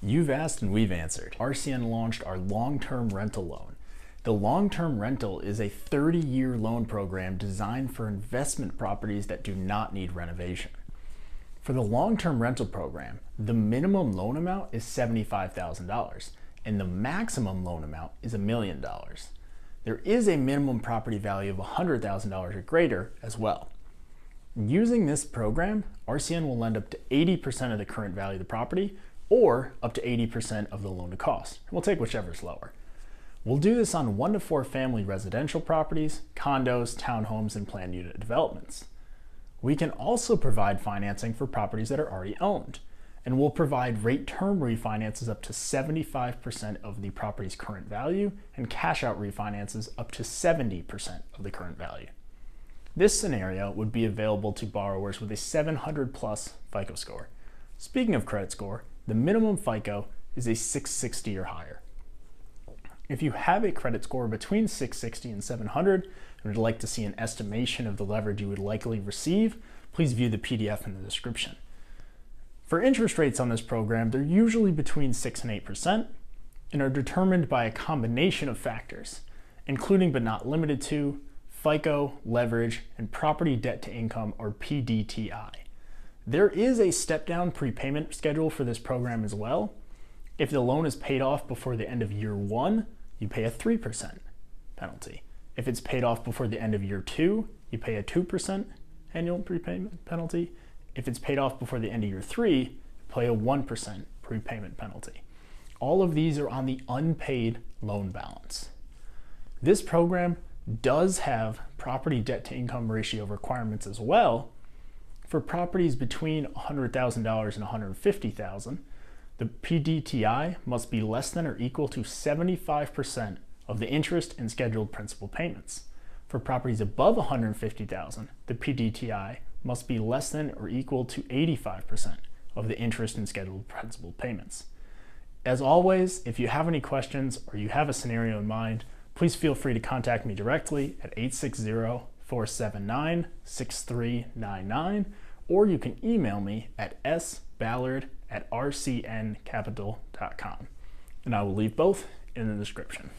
You've asked and we've answered. RCN launched our long-term rental loan. The long-term rental is a 30-year loan program designed for investment properties that do not need renovation. For the long-term rental program, the minimum loan amount is $75,000 and the maximum loan amount is $1 million. There is a minimum property value of $100,000 or greater as well. Using this program, RCN will lend up to 80% of the current value of the property or up to 80% of the loan to cost. We'll take whichever is lower. We'll do this on 1 to 4 family residential properties, condos, townhomes, and planned unit developments. We can also provide financing for properties that are already owned, and we'll provide rate term refinances up to 75% of the property's current value and cash out refinances up to 70% of the current value. This scenario would be available to borrowers with a 700 plus FICO score. Speaking of credit score, the minimum FICO is a 660 or higher. If you have a credit score between 660 and 700 and would like to see an estimation of the leverage you would likely receive, please view the PDF in the description. For interest rates on this program, they're usually between 6 and 8% and are determined by a combination of factors, including but not limited to FICO, leverage, and property debt to income, or PDTI. There is a step-down prepayment schedule for this program as well. If the loan is paid off before the end of year 1, you pay a 3% penalty. If it's paid off before the end of year 2, you pay a 2% annual prepayment penalty. If it's paid off before the end of year 3, you pay a 1% prepayment penalty. All of these are on the unpaid loan balance. This program does have property debt to income ratio requirements as well. For properties between $100,000 and $150,000, the PDTI must be less than or equal to 75% of the interest and scheduled principal payments. For properties above $150,000, the PDTI must be less than or equal to 85% of the interest and scheduled principal payments. As always, if you have any questions or you have a scenario in mind, please feel free to contact me directly at 860-479-6399, or you can email me at sballard@rcncapital.com. And I will leave both in the description.